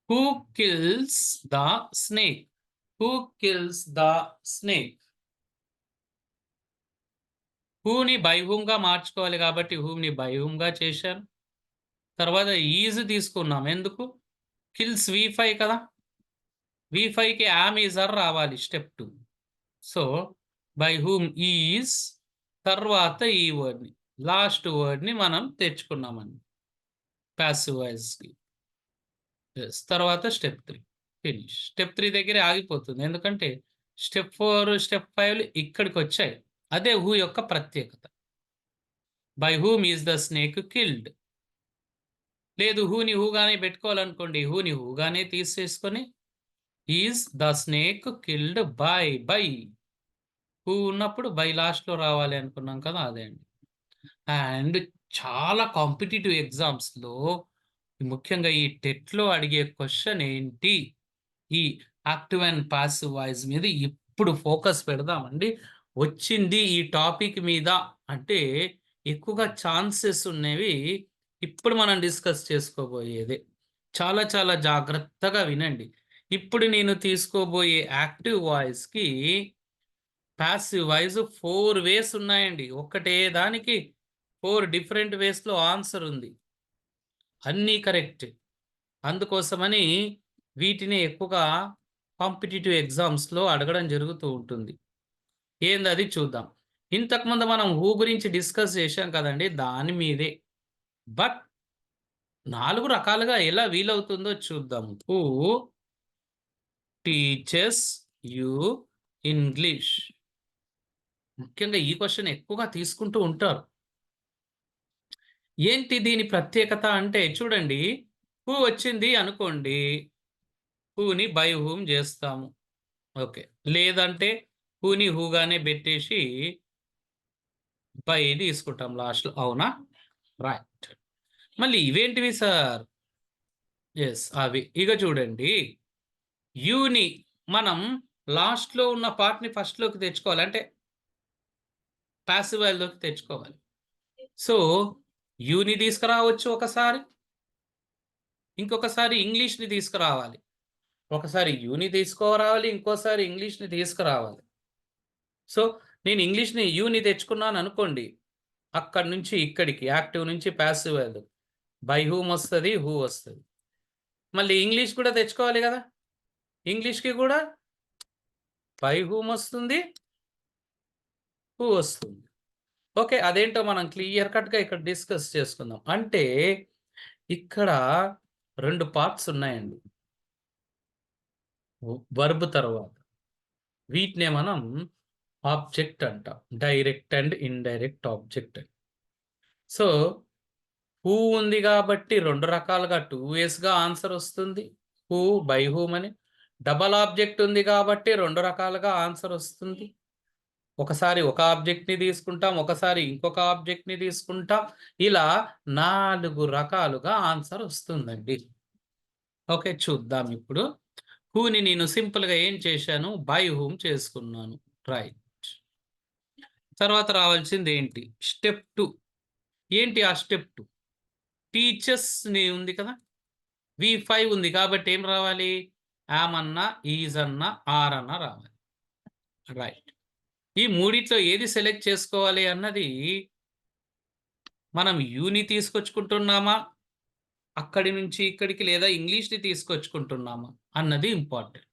Who kills the snake? Who kills the snake? హూని బై హూమ్‌గా మార్చుకోవాలి కాబట్టి హూమ్‌ని బై హూమ్‌గా చేశాను. తర్వాత ఈజ్ తీసుకున్నాం. ఎందుకు? కిల్స్ వి5 కదా! వి5కి యామ్, ఈజ్, ఆర్ రావాలి step 2. So, by whom is తర్వాత ఈ వర్డ్‌ని లాస్ట్ వర్డ్‌ని మనం తెచ్చుకున్నామండి పాసివ్ వాయిస్‌కి. యెస్. తర్వాత స్టెప్ 3 ఫినిష్. స్టెప్ 3 దగ్గరే ఆగిపోతుంది. ఎందుకంటే స్టెప్ 4, స్టెప్ 5లు ఇక్కడికొచ్చాయి. అదే హూ యొక్క ప్రత్యేకత. By whom is the snake killed. లేదు హూని హూగానే పెట్టుకోవాలనుకోండి. హూని హూగానే తీసేసుకొని is the snake killed by. Who ఉన్నప్పుడు బై లాస్ట్‌లో రావాలి అనుకున్నాం కదా! అదే అండి. అండ్ చాలా కాంపిటీటివ్ ఎగ్జామ్స్‌లో ముఖ్యంగా ఈ టెట్‌లో అడిగే క్వెషన్ ఏంటి? ఈ యాక్టివ్ అండ్ పాసివ్ వాయిస్ మీద ఇప్పుడు ఫోకస్ పెడదామండి. వచ్చింది ఈ టాపిక్ మీద అంటే ఎక్కువగా ఛాన్సెస్ ఉన్నవి ఇప్పుడు మనం డిస్కస్ చేసుకోబోయేదే. చాలా చాలా జాగ్రత్తగా వినండి. ఇప్పుడు నేను తీసుకోబోయే యాక్టివ్ వాయిస్‌కి పాసివ్ వాయిస్ 4 వేస్ ఉన్నాయండి. ఒక్కటే దానికి 4 డిఫరెంట్ వేస్‌లో ఆన్సర్ ఉంది. అన్నీ కరెక్టే. అందుకోసమని వీటిని ఎక్కువగా కాంపిటీటివ్ ఎగ్జామ్స్‌లో అడగడం జరుగుతూ ఉంటుంది. ఏందది చూద్దాం. ఇంతకుముందు మనం హూ గురించి డిస్కస్ చేశాం కదండీ! దాని మీదే. బట్ 4 రకాలుగా ఎలా వీలవుతుందో చూద్దాం. Who teaches you English. ముఖ్యంగా ఈ క్వెషన్ ఎక్కువగా తీసుకుంటూ ఉంటారు. ఏంటి దీని ప్రత్యేకత అంటే చూడండి. హూ వచ్చింది అనుకోండి. హూని బై హూమ్ జేస్తాము. ఓకే. లేదంటే హూని హూగానే పెట్టేసి బై తీసుకుంటాం లాస్ట్‌లో. అవునా? రైట్. మళ్ళీ ఇవేంటివి సార్? యెస్. అవి. ఇక చూడండి. యూని మనం లాస్ట్‌లో ఉన్న పార్ట్‌ని ఫస్ట్‌లోకి తెచ్చుకోవాలి. అంటే పాసివ్ వాల్యూలోకి తెచ్చుకోవాలి. సో, యూని తీసుకురావచ్చు ఒకసారి. ఇంకొకసారి ఇంగ్లీష్‌ని తీసుకురావాలి. ఒకసారి యూని తీసుకురావాలి. ఇంకోసారి ఇంగ్లీష్‌ని తీసుకురావాలి. సో, నేను ఇంగ్లీష్‌ని యూని తెచ్చుకున్నాననుకోండి. అక్కడి నుంచి ఇక్కడికి యాక్టివ్ నుంచి పాసివ్ వాల్యూ. బై హూమ్ వస్తది. హూ వస్తది. మళ్ళీ ఇంగ్లీష్ కూడా తెచ్చుకోవాలి గదా! ఇంగ్లీష్‌కి కూడా బై హూమ్ వస్తుంది. హూ వస్తుంది. ఓకే. అదేంటో మనం క్లియర్ కట్‌గా ఇక్కడ డిస్కస్ చేసుకుందాం. అంటే ఇక్కడ 2 పార్ట్స్ ఉన్నాయండి. వర్బ్ తర్వాత. వీటినే మనం ఆబ్జెక్ట్ అంటాం. డైరెక్ట్ అండ్ ఇండైరెక్ట్ ఆబ్జెక్ట్ అని. సో, హూ ఉంది గాబట్టి 2 రకాలుగా 2 వేస్‌గా ఆన్సర్ వస్తుంది. హూ, బై హూమ్ అని. డబుల్ ఆబ్జెక్ట్ ఉంది గాబట్టి 2 రకాలుగా ఆన్సర్ వస్తుంది. ఒకసారి ఒక ఆబ్జెక్ట్‌ని తీసుకుంటాం. ఒకసారి ఇంకొక ఆబ్జెక్ట్‌ని తీసుకుంటాం. ఇలా 4 రకాలుగా ఆన్సర్ వస్తుందండి. ఓకే. చూద్దాం ఇప్పుడు. హూని నేను సింపుల్‌గా ఏం చేశాను? బై హూమ్ చేసుకున్నాను. రైట్. తర్వాత రావాల్సిందేంటి? స్టెప్ 2. ఏంటి ఆ స్టెప్ 2? టీచర్స్‌ని ఉంది కదా! వి5 ఉంది కాబట్టి ఏం రావాలి? యామ్ అన్నా, ఈజ్ అన్నా, ఆర్ అన్నా రావాలి. రైట్. ఈ మూడిట్లో ఏది సెలెక్ట్ చేసుకోవాలి అన్నది మనం యూని తీసుకొచ్చుకుంటున్నామా? అక్కడి నుంచి ఇక్కడికి లేదా ఇంగ్లీష్‌ని తీసుకొచ్చుకుంటున్నామా? అన్నది ఇంపార్టెంట్.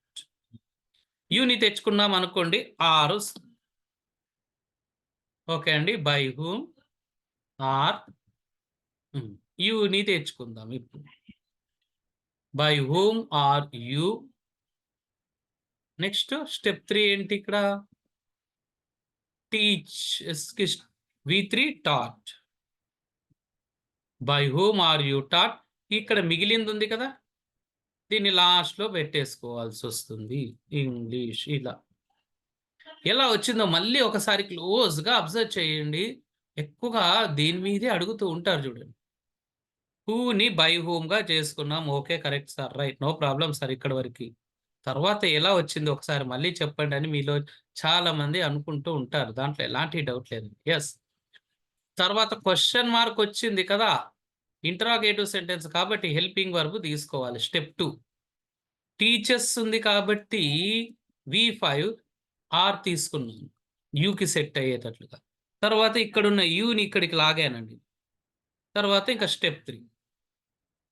యూని తెచ్చుకున్నామనుకోండి ఆర్ వస్తుంది. ఓకే అండి. బై హూమ్, ఆర్ యూని తెచ్చుకుందాం ఇప్పుడు. By whom are you. Next step 3 ఏంటి ఇక్కడ? టీచ్ ఎస్‌కి వి3 taught. By whom are you taught. ఇక్కడ మిగిలిందుంది కదా! దీన్ని లాస్ట్‌లో పెట్టేసుకోవాల్సొస్తుంది. ఇంగ్లీష్ ఇలా. ఎలా వచ్చిందో మళ్ళీ ఒకసారి క్లోజ్‌గా అబ్జర్వ్ చేయండి. ఎక్కువగా దీని మీదే అడుగుతూ ఉంటారు చూడండి. హూని బై హూమ్‌గా చేసుకున్నాం. Okay. Correct sir. Right. No problem sir ఇక్కడి వరకి. తర్వాత ఎలా వచ్చిందో ఒకసారి మళ్ళీ చెప్పండి అని మీలో చాలామంది అనుకుంటూ ఉంటారు. దాంట్లో ఎలాంటి డౌట్ లేదు. యెస్. తర్వాత క్వెషన్ మార్క్ వచ్చింది కదా! ఇంటరాగేటివ్ సెంటెన్స్ కాబట్టి హెల్పింగ్ వర్బ్ తీసుకోవాలి. స్టెప్ 2. టీచర్స్ ఉంది కాబట్టి వి5 ఆర్ తీసుకున్నాను. యూకి సెట్ అయ్యేటట్లుగా. తర్వాత ఇక్కడున్న యూని ఇక్కడికి లాగానండి. తర్వాత ఇంకా స్టెప్ 3.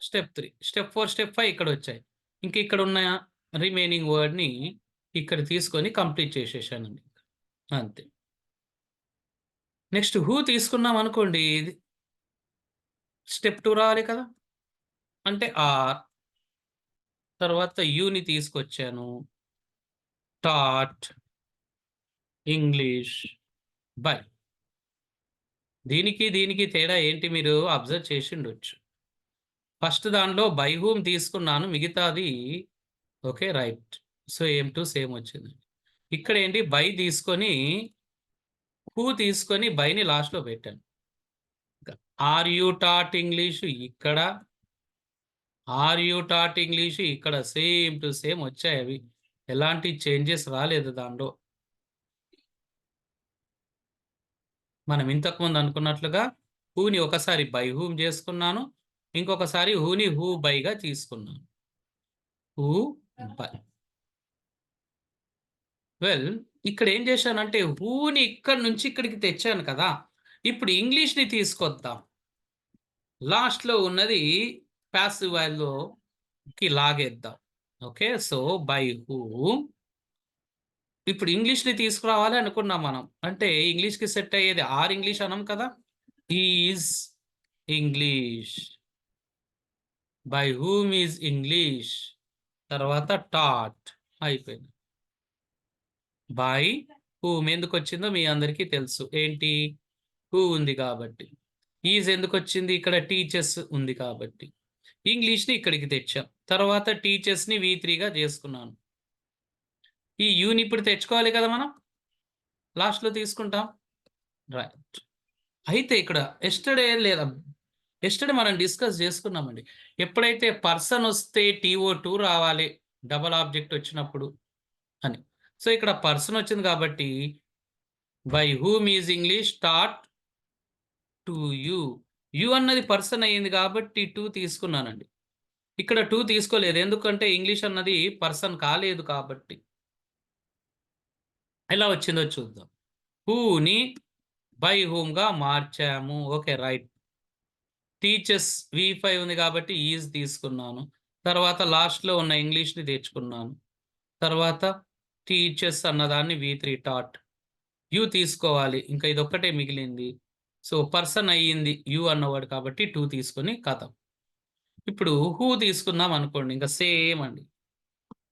స్టెప్ 3. Step 4, step 5 ఇక్కడొచ్చాయి. ఇంక ఇక్కడున్న రిమైనింగ్ వర్డ్‌ని ఇక్కడ తీసుకొని కంప్లీట్ చేసేసానండి. అంతే. Next who తీసుకున్నామనుకోండి. స్టెప్ 2 రావాలి కదా! అంటే ఆర్. తర్వాత యూని తీసుకొచ్చాను. Taught, English, by. దీనికి తేడా ఏంటి మీరు అబ్జర్వ్ చేసుండొచ్చు. ఫస్ట్ దానిలో బై హూమ్ తీసుకున్నాను. మిగతాది okay. Right. Same to same వచ్చింది. ఇక్కడేంటి బై తీసుకొని, హూ తీసుకొని బైని లాస్ట్‌లో పెట్టాను. ఆర్ యూ టాట్ ఇంగ్లీషు ఇక్కడ, ఆర్ యూ టాట్ ఇంగ్లీషు ఇక్కడ సేమ్ టు సేమ్ వచ్చాయవి. ఎలాంటి చేంజెస్ రాలేదు దానిలో. మనం ఇంతకుముందు అనుకున్నట్లుగా హూని ఒకసారి బై హూమ్ చేసుకున్నాను. ఇంకొకసారి హూని హూ బైగా తీసుకున్నాను. Who by. వెల్ ఇక్కడేం చేశానంటే హూని ఇక్కడి నుంచి ఇక్కడికి తెచ్చాను కదా! ఇప్పుడు ఇంగ్లీష్‌ని తీసుకొద్దాం. లాస్ట్‌లో ఉన్నది పాసివ్ వాల్యూకి లాగేద్దాం. ఓకే. సో, బై హూమ్ ఇప్పుడు ఇంగ్లీష్‌ని తీసుకురావాలి అనుకున్నాం మనం. అంటే ఇంగ్లీష్‌కి సెట్ అయ్యేది ఆర్ ఇంగ్లీష్ అనం కదా! Is English. By whom is English. తర్వాత టాట్ అయిపోయింది. బై హూమ్ ఎందుకొచ్చిందో మీ అందరికీ తెలుసు. ఏంటి? హూ ఉంది కాబట్టి. ఈజ్ ఎందుకొచ్చింది? ఇక్కడ టీచర్స్ ఉంది కాబట్టి. ఇంగ్లీష్‌ని ఇక్కడికి తెచ్చాం. తర్వాత టీచర్స్‌ని వి3గా చేసుకున్నాను. ఈ యూని ఇప్పుడు తెచ్చుకోవాలి కదా మనం. లాస్ట్‌లో తీసుకుంటాం. రైట్. అయితే ఇక్కడ యెస్టర్‌డే మనం డిస్కస్ చేసుకున్నామండి. ఎప్పుడైతే పర్సన్ వస్తే టీఓ2 రావాలి. డబుల్ ఆబ్జెక్ట్ వచ్చినప్పుడు అని. సో, ఇక్కడ పర్సన్ వచ్చింది కాబట్టి by whom is English taught to you. You అన్నది పర్సన్ అయ్యింది కాబట్టి 2 తీసుకున్నానండి. ఇక్కడ 2 తీసుకోలేదు. ఎందుకంటే ఇంగ్లీష్ అన్నది పర్సన్ కాలేదు కాబట్టి. ఎలా వచ్చిందో చూద్దాం. హూని బై హూమ్‌గా మార్చాము. ఓకే. రైట్. టీచర్స్ వి5 ఉంది కాబట్టి ఈజ్ తీసుకున్నాను. తర్వాత లాస్ట్‌లో ఉన్న ఇంగ్లీష్‌ని తెచ్చుకున్నాను. తర్వాత టీచర్స్ అన్నదాన్ని వి3 టాట్. యూ తీసుకోవాలి. ఇంకా ఇదొక్కటే మిగిలింది. సో, పర్సన్ అయ్యింది యూ అన్నవాడు కాబట్టి 2 తీసుకొని ఖతం. ఇప్పుడు హూ తీసుకుందాం అనుకోండి. ఇంకా సేమ్ అండి.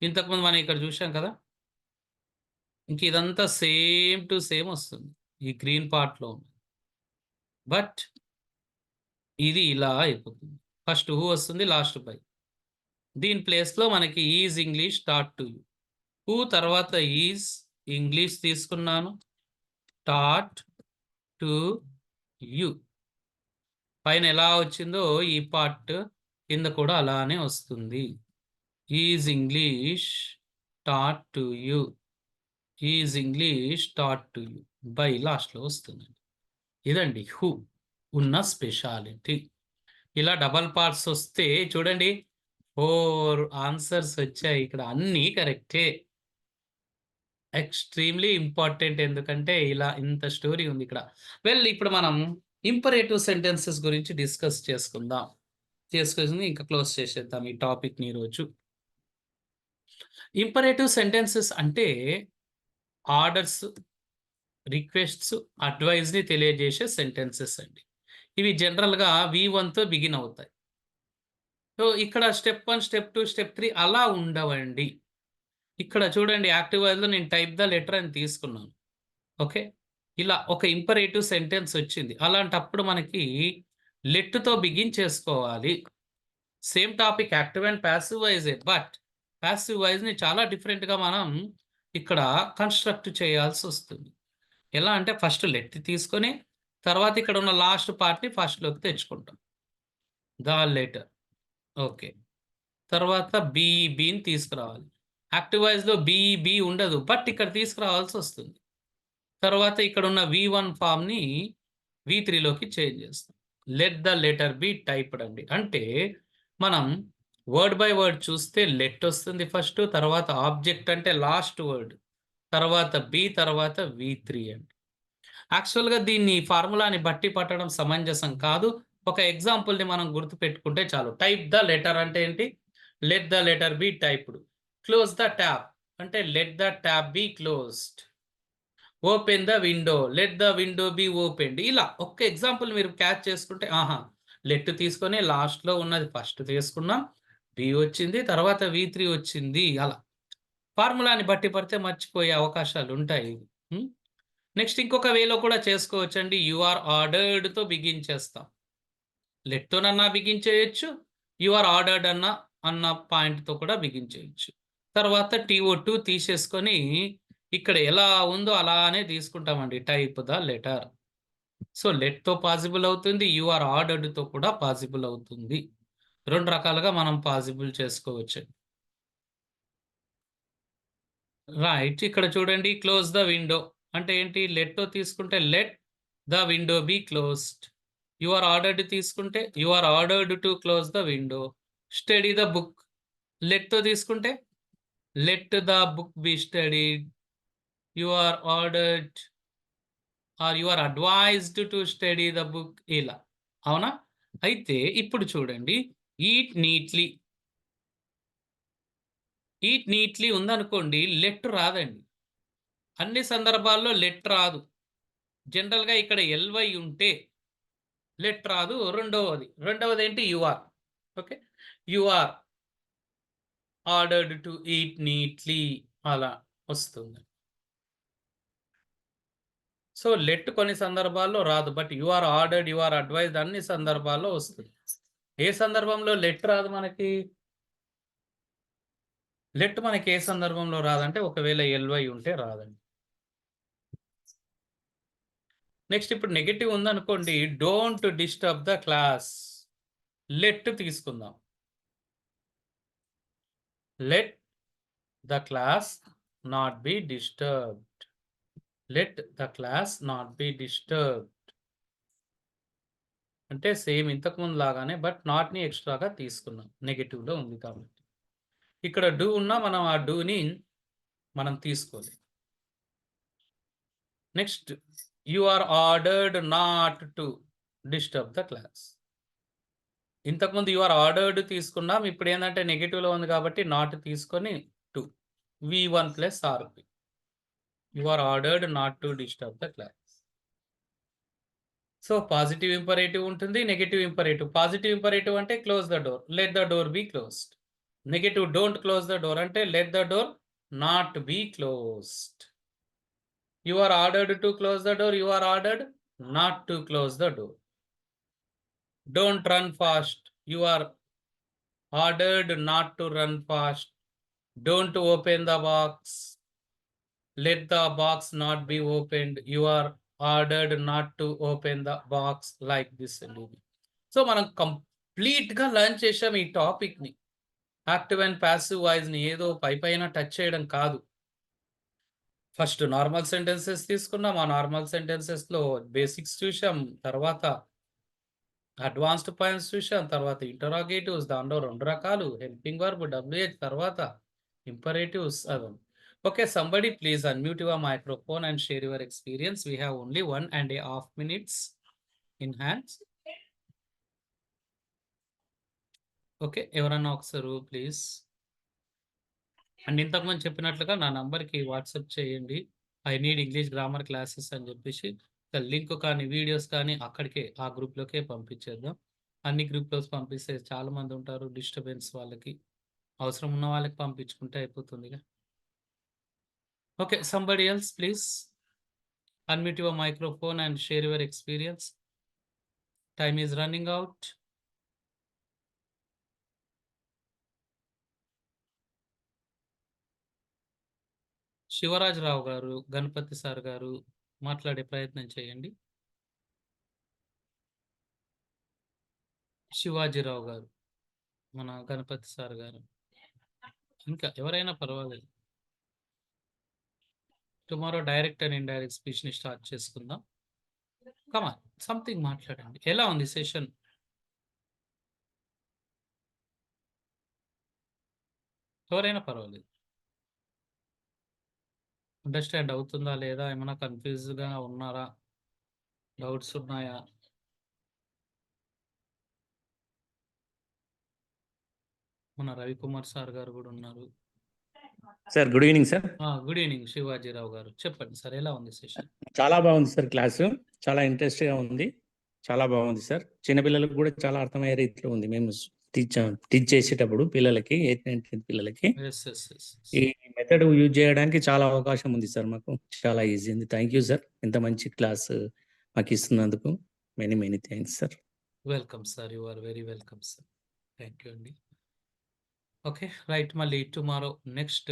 ఇంతకుముందు మనం ఇక్కడ చూసాం కదా! ఇంక ఇదంతా సేమ్ టు సేమ్ వస్తుంది. ఈ గ్రీన్ పార్ట్‌లో ఉన్నది. బట్ ఇది ఇలా అయిపోతుంది. ఫస్ట్ హూ వస్తుంది. Last by. దీని ప్లేస్‌లో మనకి is English taught to you. Who తర్వాత ఈజ్ ఇంగ్లీష్ తీసుకున్నాను. Taught to you. పైన ఎలా వచ్చిందో ఈ పార్ట్ కింద కూడా అలానే వస్తుంది. Is English taught to you. Is English taught to you. By లాస్ట్‌లో వస్తుందండి. ఇదండి హూ ఉన్న స్పెషాలిటీ. ఇలా డబల్ పార్ట్స్ వస్తే చూడండి 4 ఆన్సర్స్ వచ్చాయి. ఇక్కడ అన్నీ కరెక్టే. ఎక్స్‌ట్రీమ్‌లీ ఇంపార్టెంట్ ఎందుకంటే ఇలా ఇంత స్టోరీ ఉంది ఇక్కడ. ఇప్పుడు మనం ఇంపరేటివ్ సెంటెన్సెస్ గురించి డిస్కస్ చేసుకుందాం. చేసుకొని ఇంకా క్లోజ్ చేసేద్దాం ఈ టాపిక్‌ని ఈరోజు. ఇంపరేటివ్ సెంటెన్సెస్ అంటే ఆర్డర్స్, రిక్వెస్ట్స్, అడ్వైస్‌ని తెలియజేసే సెంటెన్సెస్ అండి. ఇవి జనరల్‌గా వి1తో బిగిన్ అవుతాయి. సో, ఇక్కడ స్టెప్ 1, స్టెప్ 2, స్టెప్ 3 అలా ఉండవండి. ఇక్కడ చూడండి యాక్టివ్ వాయిస్‌లో నేను టైప్ ద లెటర్ అని తీసుకున్నాను. ఓకే. ఇలా ఒక ఇంపరేటివ్ సెంటెన్స్ వచ్చింది. అలాంటప్పుడు మనకి లెట్‌తో బిగిన్ చేసుకోవాలి. Same topic active and passive వాయిసే. బట్ పాసివ్ వాయిస్‌ని చాలా డిఫరెంట్‌గా మనం ఇక్కడ కన్‌స్ట్రక్ట్ చేయాల్సొస్తుంది. ఎలా అంటే ఫస్ట్ లెట్ తీసుకొని తర్వాత ఇక్కడ ఉన్న లాస్ట్ పార్ట్‌ని ఫస్ట్‌లోకి తెచ్చుకుంటాం. The letter. ఓకే. తర్వాత బీని తీసుకురావాలి. యాక్టివ్ వాయిస్‌లో బీ ఉండదు. బట్ ఇక్కడ తీసుకురావాల్సొస్తుంది. తర్వాత ఇక్కడున్న వి1 ఫార్మ్‌ని వి3లోకి చేంజ్ చేస్తాం. Let the letter be typed అండి. అంటే మనం వర్డ్ బై వర్డ్ చూస్తే లెట్ వస్తుంది ఫస్ట్. తర్వాత ఆబ్జెక్ట్ అంటే లాస్ట్ వర్డ్. తర్వాత బి తర్వాత వి3 అండి. యాక్చువల్‌గా దీన్ని ఫార్ములాని బట్టి పట్టడం సమంజసం కాదు. ఒక ఎగ్జాంపుల్‌ని మనం గుర్తుపెట్టుకుంటే చాలు. టైప్ ద లెటర్ అంటే ఏంటి? Let the letter be typed. Close the tab అంటే let the tab be closed. Open the window. Let the window be opened. ఇలా ఒక్క ఎగ్జాంపుల్ మీరు క్యాచ్ చేసుకుంటే ఆహా! లెట్ తీసుకొని లాస్ట్‌లో ఉన్నది ఫస్ట్ తీసుకున్నాం. బి వచ్చింది. తర్వాత వి3 వచ్చింది. అలా. ఫార్ములాని బట్టి పడితే మర్చిపోయే అవకాశాలుంటాయి. హ్మ్. నెక్స్ట్ ఇంకొక వేలో కూడా చేసుకోవచ్చండి. యూ ఆర్ ఆర్డర్డ్‌తో బిగిన్ చేస్తాం. లెట్‌తోనన్నా బిగిన్ చేయొచ్చు. యూ ఆర్ ఆర్డర్డ్ అన్న పాయింట్‌తో కూడా బిగిన్ చేయొచ్చు. తర్వాత టీఓ2 తీసేసుకొని ఇక్కడ ఎలా ఉందో అలానే తీసుకుంటామండి. Type the letter. సో, లెట్‌తో పాసిబుల్ అవుతుంది. యూ ఆర్ ఆర్డర్డ్‌తో కూడా పాసిబుల్ అవుతుంది. 2 రకాలుగా మనం పాసిబుల్ చేసుకోవచ్చు. రైట్. ఇక్కడ చూడండి క్లోజ్ ద విండో అంటే ఏంటి? లెట్‌తో తీసుకుంటే let the window be closed. You are ordered తీసుకుంటే you are ordered to close the window. Study the book. లెట్‌తో తీసుకుంటే let the book be studied. You are ordered or you are advised to study the book ఇలా. అవునా? అయితే ఇప్పుడు చూడండి eat neatly. Eat neatly ఉందనుకోండి let రాదండి. అన్ని సందర్భాల్లో లెట్ రాదు. జనరల్‌గా ఇక్కడ ఎల్‌వై ఉంటే లెట్ రాదు. రెండవదేంటి you are. Okay. You are ordered to eat neatly అలా వస్తుంది. సో, లెట్ కొన్ని సందర్భాల్లో రాదు. But you are ordered, you are advised అన్ని సందర్భాల్లో వస్తుంది. ఏ సందర్భంలో లెట్ రాదు మనకి? లెట్ మనకి ఏ సందర్భంలో రాదంటే ఒకవేళ ఎల్వై ఉంటే రాదండి. నెక్స్ట్ ఇప్పుడు నెగెటివ్ ఉందనుకోండి, don't disturb the class. Let తీసుకుందాం. Let the class not be disturbed. Let the class not be disturbed. అంటే సేమ్ ఇంతకుముందు లాగానే బట్ నాట్‌ని ఎక్స్‌ట్రాగా తీసుకున్నాం. నెగెటివ్‌లో ఉంది కాబట్టి. ఇక్కడ డూ ఉన్నా మనం ఆ డూని మనం తీసుకోలేదు. Next you are ordered not to disturb the class. ఇంతకుముందు యూ ఆర్ ఆర్డర్డ్ తీసుకున్నాం. ఇప్పుడేందంటే నెగెటివ్‌లో ఉంది కాబట్టి నాట్ తీసుకొని to. V one plus R P. You are ordered not to disturb the class. So, positive imperative ఉంటుంది. Negative imperative. పాజిటివ్ ఇంపరేటివ్ అంటే close the door. Let the door be closed. Negative don't close the door అంటే let the door not be closed. You are ordered to close the door. You are ordered not to close the door. Don't run fast. You are ordered not to run fast. Don't open the box. Let the box not be opened. You are ordered not to open the box like this. So మనం కంప్లీట్‌గా learn చేసాం ఈ టాపిక్‌ని. Active and passive వాయిస్‌ని ఏదో పైపైన touch చేయడం కాదు. ఫస్ట్ నార్మల్ సెంటెన్సెస్ తీసుకున్నాం. ఆ నార్మల్ సెంటెన్సెస్‌లో బేసిక్స్ చూసాం. తర్వాత అడ్వాన్స్డ్ పాయింట్స్ చూసాం. తర్వాత ఇంటరాగేటివ్స్ దాంట్లో 2 రకాలు. హెల్పింగ్ వర్బ్, డబ్ల్యూహెచ్ తర్వాత ఇంపరేటివ్స్ అవి. Okay, somebody please unmute your microphone and share your experience. We have only 1.5 minutes in hands. Okay, ఎవరన్నా ఒకసారి ప్లీజ్. అండ్ ఇంతకుముందు చెప్పినట్లుగా నా నంబర్‌కి వాట్సాప్ చేయండి. I need English grammar classes అని చెప్పేసి లింక్ కానీ, వీడియోస్ కానీ అక్కడికే ఆ గ్రూప్‌లోకే పంపించేద్దాం. అన్ని గ్రూప్‌లోకి పంపిస్తే చాలా మంది ఉంటారు. డిస్టర్బెన్స్ వాళ్ళకి. అవసరం ఉన్న వాళ్ళకి పంపించుకుంటే అయిపోతుందిగా. Okay, somebody else please unmute your microphone and share your experience. Time is running out. శివరాజరావు గారు, గణపతి సార్ గారు మాట్లాడే ప్రయత్నం చేయండి. శివాజీరావు గారు, మన గణపతి సార్ గారు. ఇంకా ఎవరైనా పర్వాలేదు. టుమారో డైరెక్ట్ అండ్ ఇండైరెక్ట్ స్పీచ్‌ని స్టార్ట్ చేసుకుందాం. కమ్ ఆన్ సంథింగ్ మాట్లాడండి. ఎలా ఉంది సెషన్? ఎవరైనా పర్వాలేదు. అండర్‌స్టాండ్ అవుతుందా లేదా? ఏమైనా కన్‌ఫ్యూజ్‌గా ఉన్నారా? డౌట్స్ ఉన్నాయా? మన రవికుమార్ సార్ గారు కూడా ఉన్నారు. Sir good evening sir. Good evening Shivaji Rao గారు. చెప్పండి సార్, ఎలా ఉంది సెషన్? చాలా బాగుంది సార్ క్లాసు. చాలా ఇంట్రెస్ట్‌గా ఉంది. చాలా బాగుంది సార్. చిన్నపిల్లలకు కూడా చాలా అర్థమయ్యే రీతిలో ఉంది. మేము టీచ్ చేసేటప్పుడు పిల్లలకి 8th, 9th పిల్లలకి యెస్. యెస్. యెస్. ఈ మెథడ్ యూజ్ చేయడానికి చాలా అవకాశం ఉంది సార్ మాకు. చాలా ఈజీ ఉంది. Thank you sir. ఇంత మంచి క్లాస్ మాకు ఇస్తున్నందుకు many many thanks sir. Welcome sir. You are very welcome sir. Thank you అండి. Okay, right. మళ్ళీ టుమారో నెక్స్ట్